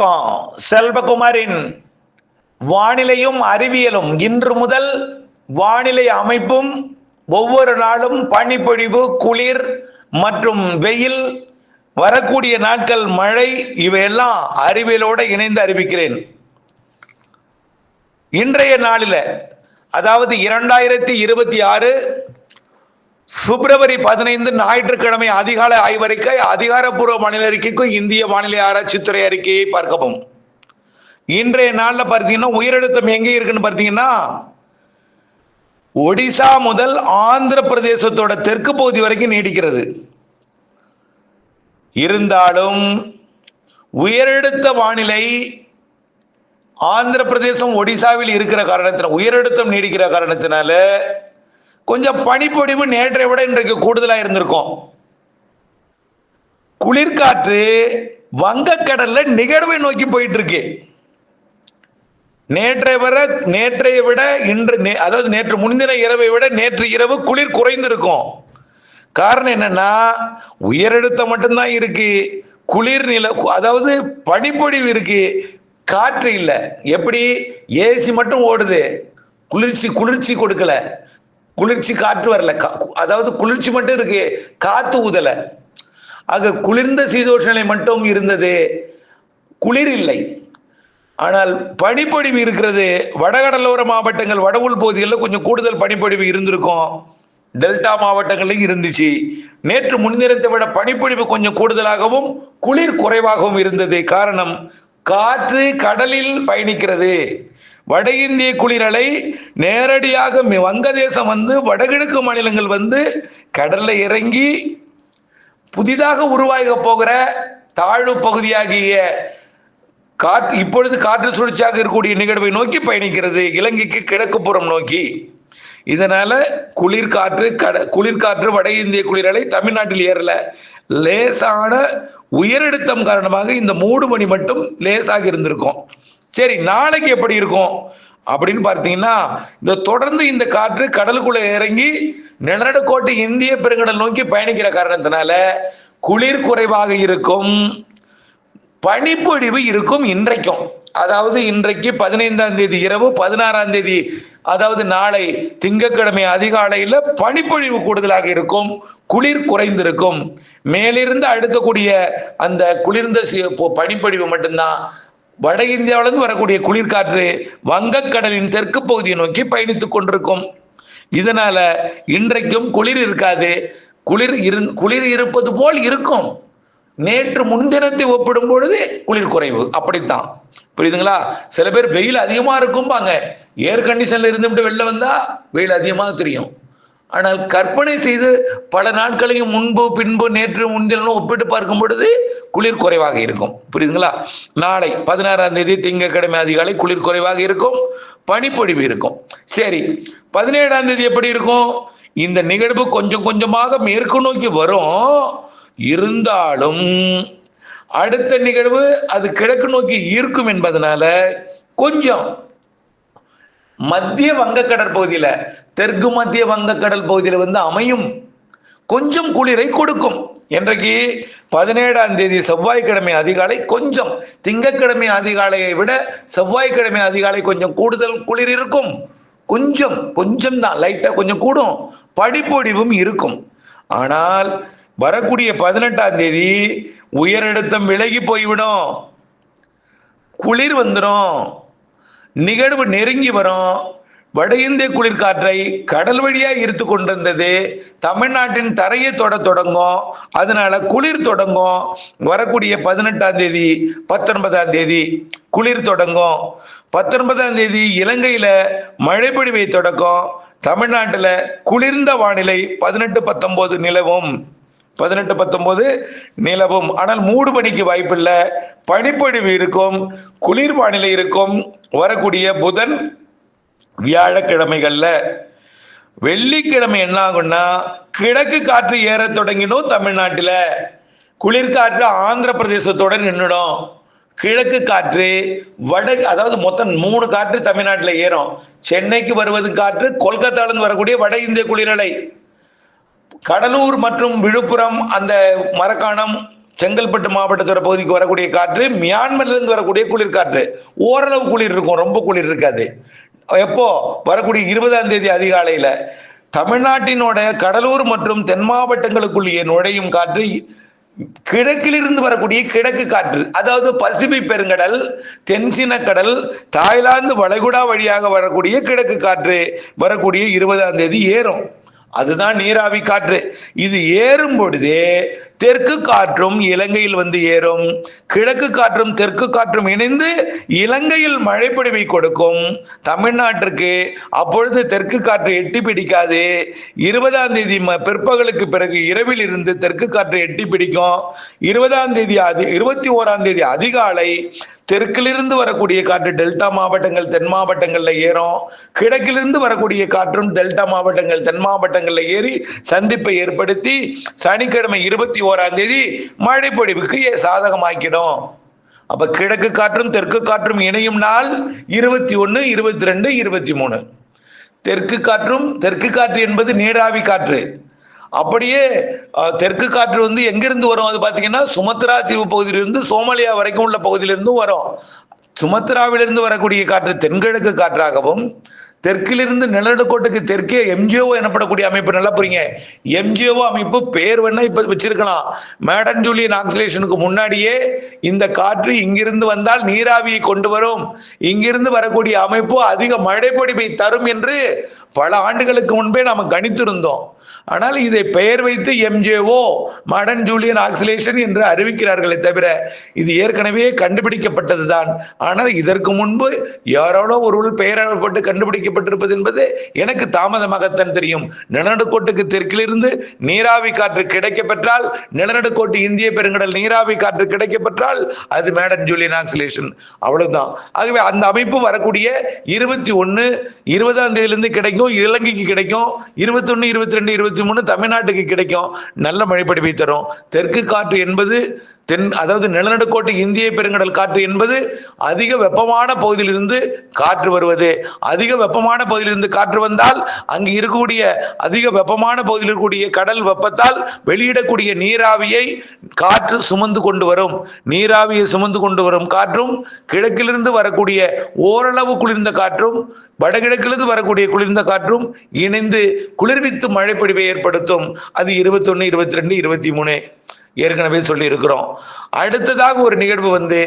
வணக்கம். செல்வகுமாரின் வானிலையும் அறிவியலும். இன்று முதல் வானிலை அமைப்பும் ஒவ்வொரு நாளும் பனிப்பொழிவு, குளிர் மற்றும் வெயில், வரக்கூடிய நாட்கள் மழை, இவையெல்லாம் அறிவியலோடு இணைந்து அறிவிக்கிறேன். இன்றைய நாளில், அதாவது 2026 பிப்ரவரி 15 ஞாயிற்றுக்கிழமை அதிகாலை ஆய்வறிக்கை, அதிகாரப்பூர்வ வானிலை அறிக்கைக்கும் இந்திய வானிலை ஆராய்ச்சித்துறை அறிக்கையை பார்க்கவும். இன்றைய நாளில் பார்த்தீங்கன்னா உயரழுத்தம் எங்கே இருக்குன்னு பார்த்தீங்கன்னா ஒடிசா முதல் ஆந்திர பிரதேசத்தோட தெற்கு பகுதி வரைக்கும் நீடிக்கிறது. இருந்தாலும் உயரழுத்த வானிலை ஆந்திர பிரதேசம் ஒடிசாவில் இருக்கிற காரணத்தினால், உயரழுத்தம் நீடிக்கிற காரணத்தினால கொஞ்சம் பனிப்பொழிவு நேற்றை விட இன்றைக்கு கூடுதலாக இருந்திருக்கும். குளிர்காற்று வங்கக்கடல்ல நிகழ்வை நோக்கி போயிட்டு இருக்கு. நேற்றைய விட இன்று, அதாவது நேற்று முன்தின இரவை விட நேற்று இரவு குளிர் குறைந்திருக்கும். காரணம் என்னன்னா உயரழுத்தம் மட்டும்தான் இருக்கு, குளிர் நில, அதாவது பனிப்பொழிவு இருக்கு, காற்று இல்லை. எப்படி ஏசி மட்டும் ஓடுது, குளிர்ச்சி கொடுக்கல, குளிர்ச்சி காற்று வரல, அதாவது குளிர்ச்சி மட்டும் இருக்கு, காத்து ஊதல. ஆக குளிர்ந்த சீதோஷ நிலை மட்டும் இருந்தது, குளிர் இல்லை. ஆனால் பனிப்பொழிவு இருக்கிறது. வடகடலோர மாவட்டங்கள், வட உள் பகுதிகளில் கொஞ்சம் கூடுதல் பனிப்பொழிவு இருந்திருக்கும், டெல்டா மாவட்டங்களிலும் இருந்துச்சு. நேற்று முன்தினத்தை விட பனிப்பொழிவு கொஞ்சம் கூடுதலாகவும் குளிர் குறைவாகவும் இருந்தது. காரணம், காற்று கடலில் பயணிக்கிறது. வட இந்திய குளிரலை நேரடியாக வங்கதேசம் வந்து, வடகிழக்கு மாநிலங்கள் வந்து கடல்ல இறங்கி புதிதாக உருவாக போகிற தாழ்வு பகுதியாகிய காற்று, இப்பொழுது காற்று சுழற்சியாக இருக்கக்கூடிய நிகழ்வை நோக்கி பயணிக்கிறது, இலங்கைக்கு கிழக்கு புறம் நோக்கி. இதனால குளிர்காற்று வட இந்திய குளிரலை தமிழ்நாட்டில் ஏறல. லேசான உயரழுத்தம் காரணமாக இந்த 3 மணி மட்டும் லேசாக இருந்திருக்கும். சரி, நாளைக்கு எப்படி இருக்கும் அப்படின்னு பார்த்தீங்கன்னா, இந்த தொடர்ந்து இந்த காற்று கடலுக்குள்ள இறங்கி நிலநடுக்கோட்டு இந்திய பெருங்கடல் நோக்கி பயணிக்கிற காரணத்தினால குளிர் குறைவாக இருக்கும், பனிப்பொழிவு இருக்கும். இன்றைக்கும், அதாவது இன்றைக்கு 15ஆம் தேதி இரவு, 16ஆம் தேதி அதாவது நாளை திங்கட்கிழமை அதிகாலையில் பனிப்பொழிவு கூடுதலாக இருக்கும், குளிர் குறைந்திருக்கும். மேலிருந்து அடுக்கக்கூடிய அந்த குளிர்ந்த பனிப்பொழிவு மட்டும்தான் வட இந்தியாவிலிருந்து வரக்கூடிய குளிர்காற்று வங்கக்கடலின் தெற்கு பகுதியை நோக்கி பயணித்துக் கொண்டிருக்கும். இதனால இன்றைக்கும் குளிர் இருக்காது, குளிர் இருப்பது போல் இருக்கும். நேற்று முன்தினத்தை ஒப்பிடும் பொழுது குளிர் குறைவு, அப்படித்தான். புரியுதுங்களா? சில பேர் வெயில் அதிகமா இருக்கும்பாங்க, ஏர் கண்டிஷன்ல இருந்துட்டு வெளில வந்தா வெயில் அதிகமாக தெரியும். ஆனால் கற்பனை செய்து பல நாட்களையும் முன்பு பின்பு நேற்று முன்தினம் ஒப்பிட்டு பார்க்கும் பொழுது குளிர் குறைவாக இருக்கும். புரியுதுங்களா? நாளை 16ஆம் தேதி திங்கட்கிழமை அதிகாலை குளிர் குறைவாக இருக்கும், பனிப்பொழிவு இருக்கும். சரி, 17ஆம் தேதி எப்படி இருக்கும்? இந்த நிகழ்வு கொஞ்சம் கொஞ்சமாக மேற்கு நோக்கி வரும். இருந்தாலும் அடுத்த நிகழ்வு அது கிழக்கு நோக்கி ஈர்க்கும் என்பதனால கொஞ்சம் மத்திய வங்கக்கடல் பகுதியில, தெற்கு மத்திய வங்கக்கடல் பகுதியில வந்து அமையும், கொஞ்சம் குளிரை கொடுக்கும். இன்றைக்கு 17ஆம் தேதி செவ்வாய்க்கிழமை அதிகாலை கொஞ்சம், திங்கட்கிழமை அதிகாலையை விட செவ்வாய்க்கிழமை அதிகாலை கொஞ்சம் கூடுதல் குளிர் இருக்கும். கொஞ்சம் தான், லைட்டா கொஞ்சம் கூடும், பனிப்பொழிவும் இருக்கும். ஆனால் வரக்கூடிய 18ஆம் தேதி உயரழுத்தம் விலகி போய்விடும், குளிர் வந்துடும், நிகழ்வு நெருங்கி வரும். வட இந்திய குளிர்காற்றை கடல் வழியா ஈர்த்து கொண்டிருந்தது தமிழ்நாட்டின் தரையை தொடங்கும். அதனால குளிர் தொடங்கும். வரக்கூடிய 18ஆம் தேதி 19ஆம் தேதி குளிர் தொடங்கும். 19ஆம் தேதி இலங்கையில மழை பொழிவை தொடக்கும். தமிழ்நாட்டில் குளிர்ந்த வானிலை 18-19 நிலவும். 18-19 நிலவும். ஆனால் 3 மணிக்கு வாய்ப்பில்லை, பனிப்பொழிவு இருக்கும், குளிர் வானிலை இருக்கும். வரக்கூடிய புதன் வியாழக்கிழமைகள்ல. வெள்ளிக்கிழமை என்ன ஆகும்னா கிழக்கு காற்று ஏற தொடங்கிடும். தமிழ்நாட்டில் குளிர்காற்று ஆந்திர பிரதேசத்தோட நின்றுடும். கிழக்கு காற்று அதாவது மொத்தம் 3 காற்று தமிழ்நாட்டில் ஏறும். சென்னைக்கு வருவது காற்று, கொல்கத்தாவிலிருந்து வரக்கூடிய வட இந்திய குளிரலை, கடலூர் மற்றும் விழுப்புரம், அந்த மரக்காணம், செங்கல்பட்டு மாவட்டத்தோட பகுதிக்கு வரக்கூடிய காற்று மியான்மர்லேருந்து வரக்கூடிய குளிர் காற்று. ஓரளவு குளிர் இருக்கும், ரொம்ப குளிர் இருக்காது. எப்போ வரக்கூடிய 20ஆம் தேதி அதிகாலையில் தமிழ்நாட்டினோட கடலூர் மற்றும் தென் மாவட்டங்களுக்குள்ளேயே நுழையும் காற்று கிழக்கிலிருந்து வரக்கூடிய கிழக்கு காற்று, அதாவது பசிபிக் பெருங்கடல், தென்சீன கடல், தாய்லாந்து வளைகுடா வழியாக வரக்கூடிய கிழக்கு காற்று வரக்கூடிய 20ஆம் தேதி ஏறும். அதுதான் நீராவி காற்று. இது ஏறும் பொழுதே தெற்கு காற்றும் இலங்கையில் வந்து ஏறும். கிழக்கு காற்றும் தெற்கு காற்றும் இணைந்து இலங்கையில் மழைப்பொழிவை கொடுக்கும் தமிழ்நாட்டிற்கு. அப்பொழுது தெற்கு காற்று எட்டி பிடிக்காது. 20ஆம் தேதி பிற்பகலுக்கு பிறகு இரவில் இருந்து தெற்கு காற்று எட்டி பிடிக்கும். 20ஆம் தேதி 21ஆம் தேதி அதிகாலை தெற்கிலிருந்து வரக்கூடிய காற்று டெல்டா மாவட்டங்கள் தென் மாவட்டங்கள்ல ஏறும். கிழக்கிலிருந்து வரக்கூடிய காற்றும் டெல்டா மாவட்டங்கள் தென் மாவட்டங்கள்ல ஏறி சந்திப்பை ஏற்படுத்தி சனிக்கிழமை 21ஆம் தேதி மழை பொழிவுக்கு சாதகமாக்கிடும். அப்ப கிழக்கு காற்றும் தெற்கு காற்றும் இணையும் நாள் 21, 22, 23. தெற்கு காற்று என்பது நீராவி காற்று. அப்படியே தெற்கு காற்று வந்து எங்கிருந்து வரும்? அது பாத்தீங்கன்னா சுமத்ரா தீவு பகுதியிலிருந்து சோமாலியா வரைக்கும் உள்ள பகுதியிலிருந்தும் வரும். சுமத்ராவிலிருந்து வரக்கூடிய காற்று தென்கிழக்கு காற்றாகவும், தெற்கிலிருந்து நிலநடுக்கோட்டுக்கு தெற்கே எம்ஜிஓ எனப்படக்கூடிய அமைப்பு, நல்லா புரியுங்க, எம்ஜிஓ அமைப்பு பேர் வேணா இப்ப வச்சிருக்கலாம். மேடன் ஜூலியன் ஆக்சிலேஷனுக்கு முன்னாடியே இந்த காற்று இங்கிருந்து வந்தால் நீராவியை கொண்டு வரும், இங்கிருந்து வரக்கூடிய அமைப்பு அதிக மழை பொழிவை தரும் என்று பல ஆண்டுகளுக்கு முன்பே நாம் கணித்திருந்தோம். ஆனால் இதை பெயர் வைத்து எம்ஜேஓ மாடர்ன் ஜூலியன் ஆக்சிலேஷன் என்று அறிவிக்கிறார்களே தவிர இது ஏற்கனவே கண்டுபிடிக்கப்பட்டதுதான். ஆனால் இதற்கு முன்பு யாராலோ ஒருவர் பெயரிடப்பட்டு கண்டுபிடிக்கப்பட்டிருப்பது என்பது எனக்கு தாமதமாகத்தான் தெரியும். நிலநடுக்கோட்டுக்கு தெற்கிலிருந்து நீராவி காற்று கிடைக்கப்பெற்றால், நிலநடுக்கோட்டு இந்திய பெருங்கடல் நீராவி காற்று கிடைக்கப்பெற்றால் அது மேடன் ஜூலியன் ஆக்சிலேஷன், அவ்வளவுதான். ஆகவே அந்த அமைப்பு வரக்கூடிய 21, 20ஆம் தேதியிலிருந்து கிடைக்கும், இலங்கைக்கு கிடைக்கும். 21, 22, 23 தமிழ்நாட்டுக்கு கிடைக்கும். நல்ல மழைப்பொழிவை தரும். தெற்கு காற்று என்பது அதாவது நிலநடுக்கோட்டு இந்திய பெருங்கடல் காற்று என்பது அதிக வெப்பமான பகுதியிலிருந்து காற்று வருவது. அதிக வெப்பமான பகுதியிலிருந்து காற்று வந்தால் அங்கு இருக்கக்கூடிய அதிக வெப்பமான பகுதியில் இருக்கக்கூடிய கடல் வெப்பத்தால் வெளியிடக்கூடிய நீராவியை காற்று சுமந்து கொண்டு வரும். நீராவியை சுமந்து கொண்டு வரும் காற்றும் கிழக்கிலிருந்து வரக்கூடிய ஓரளவு குளிர்ந்த காற்றும் வடகிழக்கிலிருந்து வரக்கூடிய குளிர்ந்த காற்றும் இணைந்து குளிர்வித்து மழைப்பொழிவை ஏற்படுத்தும். அது 21, 22, 23 ஏற்கனவே சொல்லி இருக்கிறோம். அடுத்ததாக ஒரு நிகழ்வு வந்து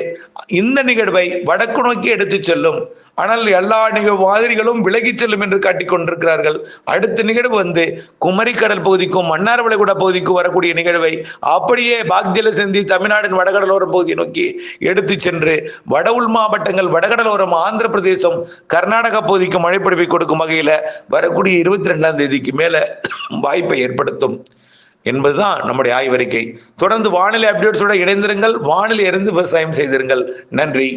இந்த நிகழ்வை வடக்கு நோக்கி எடுத்து செல்லும். ஆனால் எல்லா மாதிரிகளும் விலகி செல்லும் என்று காட்டிக் கொண்டிருக்கிறார்கள். அடுத்த நிகழ்வு வந்து குமரிக்கடல் பகுதிக்கும் மன்னார் வளைகுடா பகுதிக்கும் வரக்கூடிய நிகழ்வை அப்படியே பாக்ஜல சிந்தி தமிழ்நாட்டின் வடகடலோர பகுதியை நோக்கி எடுத்து சென்று வட உள் மாவட்டங்கள் வடகடலோரம் ஆந்திர பிரதேசம் கர்நாடகா பகுதிக்கு மழைப்பொழிவை கொடுக்கும் வகையில வரக்கூடிய 22ஆம் தேதிக்கு மேல வாய்ப்பை ஏற்படுத்தும் என்பதுதான் நம்முடைய ஆய்வறிக்கை. தொடர்ந்து வானிலை அப்டேட்ஸோட இணைந்திருங்கள். வானிலை இருந்து விவசாயம் செய்திருங்கள். நன்றி.